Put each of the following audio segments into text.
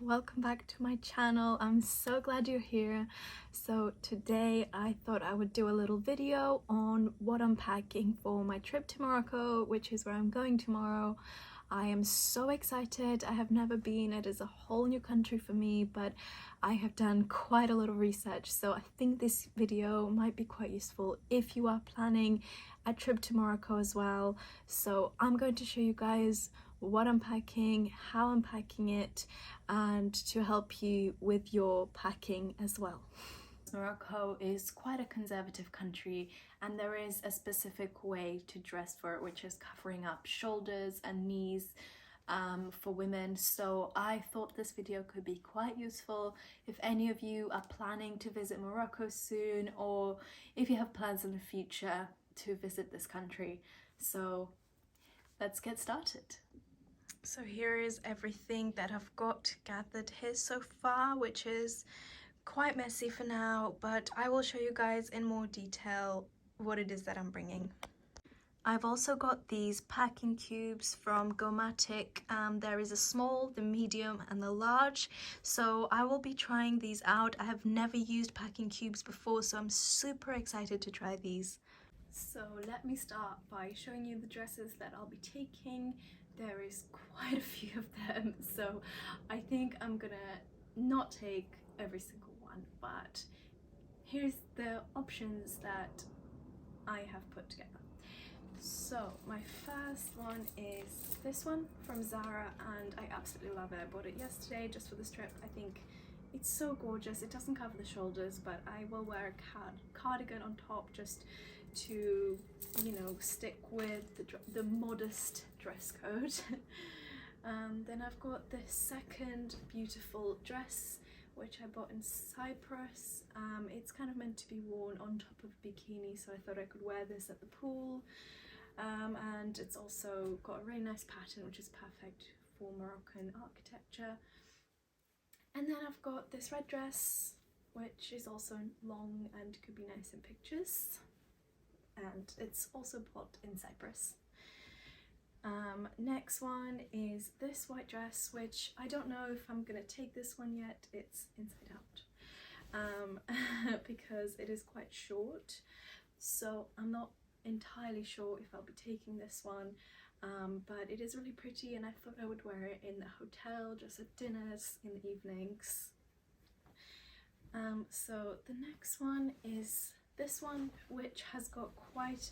welcome back to my channel. I'm so glad you're here. So today I thought I would do a little video on what I'm packing for my trip to Morocco, which is where I'm going tomorrow. I am so excited. I have never been. It is a whole new country for me, but I have done quite a lot of research, so I think this video might be quite useful if you are planning a trip to Morocco as well. So I'm going to show you guys what I'm packing, how I'm packing it, and to help you with your packing as well. Morocco is quite a conservative country, and there is a specific way to dress for it, which is covering up shoulders and knees for women. So I thought this video could be quite useful if any of you are planning to visit Morocco soon, or if you have plans in the future to visit this country. So let's get started. So here is everything that I've got gathered here so far, which is quite messy for now, but I will show you guys in more detail what it is that I'm bringing. I've also got these packing cubes from Gomatic. There is a small, the medium and the large, so I will be trying these out. I have never used packing cubes before, so I'm super excited to try these. So let me start by showing you the dresses that I'll be taking. There is quite a few of them, so I think I'm gonna not take every single one, but here's the options that I have put together. So my first one is this one from Zara, and I absolutely love it. I bought it yesterday just for this trip. I think it's so gorgeous. It doesn't cover the shoulders, but I will wear a cardigan on top just to, you know, stick with the modest dress code. Then I've got this second beautiful dress, which I bought in Cyprus. It's kind of meant to be worn on top of a bikini, so I thought I could wear this at the pool. And it's also got a really nice pattern, which is perfect for Moroccan architecture. And then I've got this red dress, which is also long and could be nice in pictures. And it's also bought in Cyprus. Next one is this white dress, which I don't know if I'm gonna take this one yet. It's inside out because it is quite short, so I'm not entirely sure if I'll be taking this one, but it is really pretty, and I thought I would wear it in the hotel, just at dinners in the evenings. So the next one is this one, which has got quite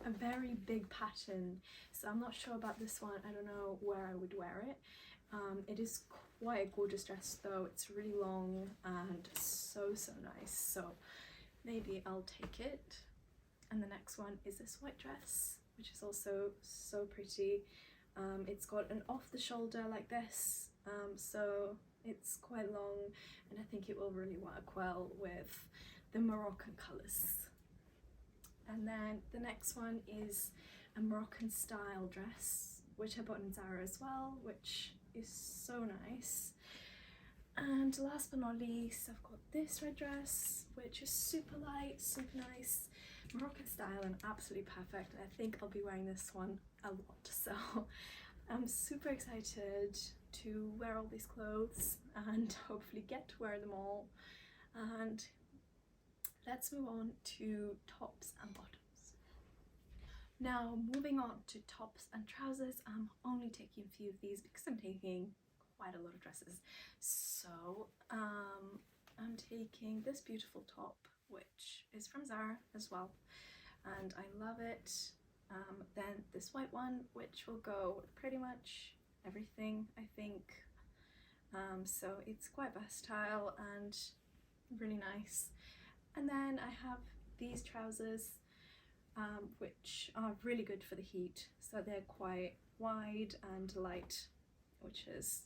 a very big pattern, so I'm not sure about this one. I don't know where I would wear it. It is quite a gorgeous dress though. It's really long and so nice, so maybe I'll take it. And the next one is this white dress, which is also so pretty. It's got an off the shoulder like this, so it's quite long, and I think it will really work well with the Moroccan colours. And then the next one is a Moroccan style dress, which I bought in Zara as well, which is so nice. And last but not least, I've got this red dress, which is super light, super nice, Moroccan style, and absolutely perfect. I think I'll be wearing this one a lot, so I'm super excited to wear all these clothes and hopefully get to wear them all. And let's move on to tops and bottoms. Now, moving on to tops and trousers, I'm only taking a few of these because I'm taking quite a lot of dresses. So I'm taking this beautiful top, which is from Zara as well, and I love it. Then this white one, which will go with pretty much everything, I think. So it's quite versatile and really nice. And then I have these trousers, which are really good for the heat. So they're quite wide and light, which is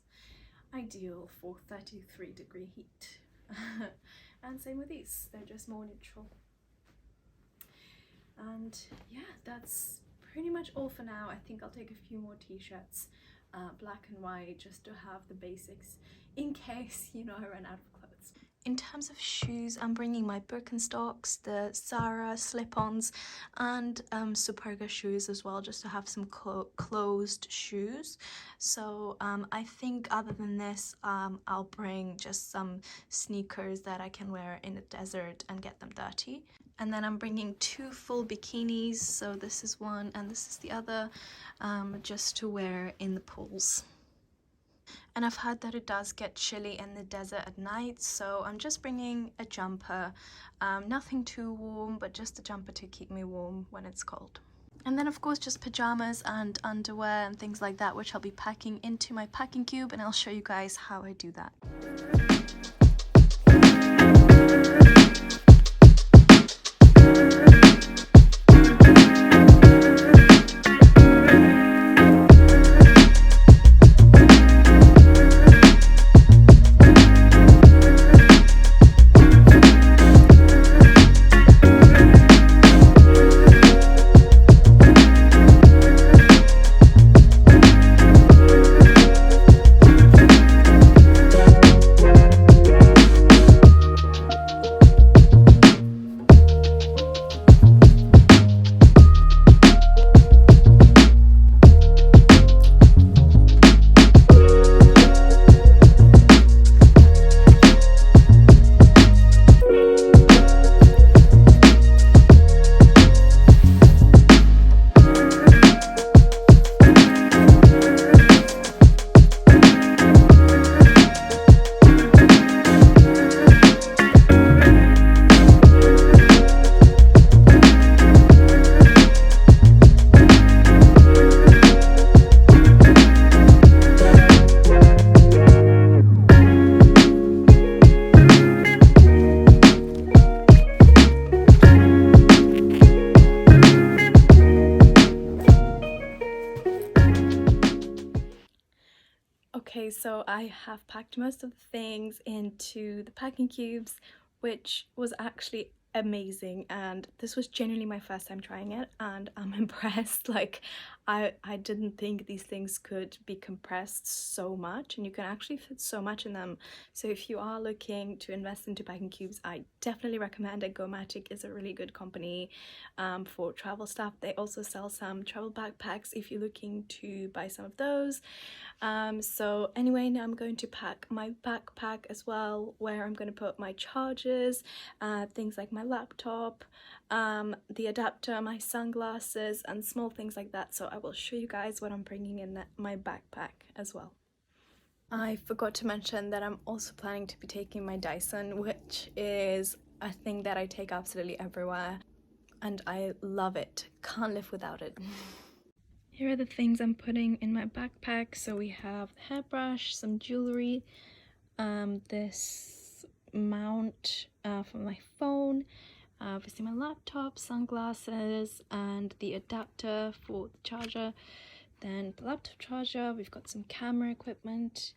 ideal for 33-degree heat. And same with these, they're just more neutral. And yeah, that's pretty much all for now. I think I'll take a few more t-shirts, black and white, just to have the basics in case, you know, I run out of clothes. In terms of shoes, I'm bringing my Birkenstocks, the Zara slip-ons, and Superga shoes as well, just to have some closed shoes. So I think other than this, I'll bring just some sneakers that I can wear in the desert and get them dirty. And then I'm bringing 2 full bikinis, so this is one and this is the other, just to wear in the pools. And I've heard that it does get chilly in the desert at night, so I'm just bringing a jumper. Nothing too warm, but just a jumper to keep me warm when it's cold. And then of course just pajamas and underwear and things like that, which I'll be packing into my packing cube, and I'll show you guys how I do that. Okay, so I have packed most of the things into the packing cubes, which was actually amazing, and this was genuinely my first time trying it, and I'm impressed. Like, I didn't think these things could be compressed so much, and you can actually fit so much in them. So if you are looking to invest into packing cubes, I definitely recommend it. Gomatic is a really good company for travel stuff. They also sell some travel backpacks if you're looking to buy some of those. So anyway, now I'm going to pack my backpack as well, where I'm going to put my chargers, things like my laptop, the adapter, my sunglasses, and small things like that. So I will show you guys what I'm bringing in my backpack as well. I forgot to mention that I'm also planning to be taking my Dyson, which is a thing that I take absolutely everywhere, and I love it. Can't live without it. Here are the things I'm putting in my backpack. So we have the hairbrush, some jewelry, this mount for my phone, obviously my laptop, sunglasses, and the adapter for the charger. Then the laptop charger, we've got some camera equipment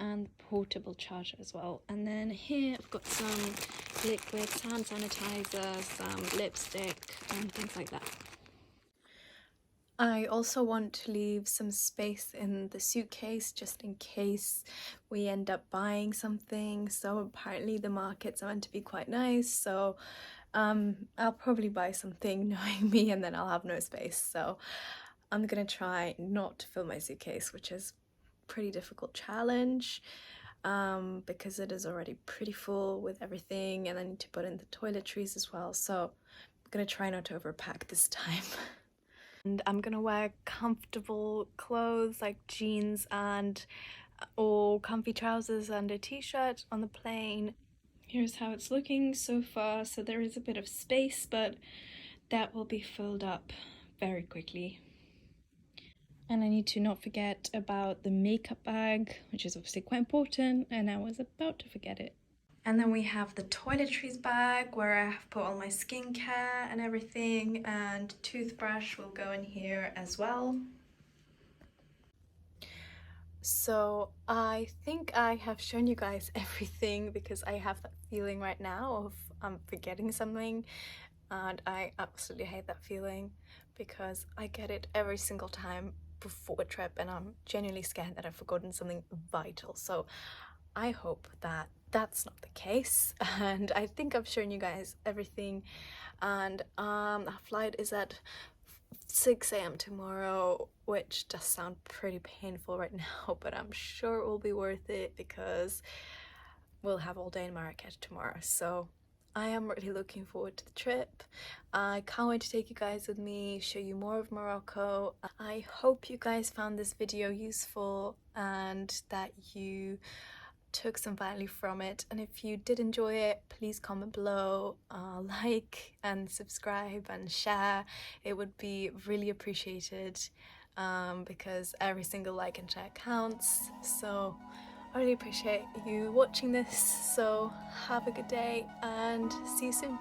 and the portable charger as well. And then here I've got some liquid hand sanitizer, some lipstick, and things like that. I also want to leave some space in the suitcase just in case we end up buying something. So apparently the markets are meant to be quite nice, so I'll probably buy something knowing me, and then I'll have no space. So I'm gonna try not to fill my suitcase, which is a pretty difficult challenge because it is already pretty full with everything, and I need to put in the toiletries as well. So I'm gonna try not to overpack this time. And I'm gonna wear comfortable clothes like jeans and or comfy trousers and a t-shirt on the plane. Here's how it's looking so far. So there is a bit of space, but that will be filled up very quickly. And I need to not forget about the makeup bag, which is obviously quite important, and I was about to forget it. And then we have the Toiletries bag, where I have put all my skincare and everything, and toothbrush will go in here as well. So I think I have shown you guys everything, because I have that feeling right now of I'm forgetting something, and I absolutely hate that feeling because I get it every single time before a trip, and I'm genuinely scared that I've forgotten something vital. So I hope that that's not the case, and I think I've shown you guys everything. And our flight is at 6 a.m. tomorrow, which does sound pretty painful right now, but I'm sure it will be worth it because we'll have all day in Marrakech tomorrow. So I am really looking forward to the trip. I can't wait to take you guys with me, show you more of Morocco. I hope you guys found this video useful and that you took some value from it, and if you did enjoy it, please comment below, like and subscribe and share. It would be really appreciated, because every single like and share counts. So I really appreciate you watching this. So have a good day and see you soon.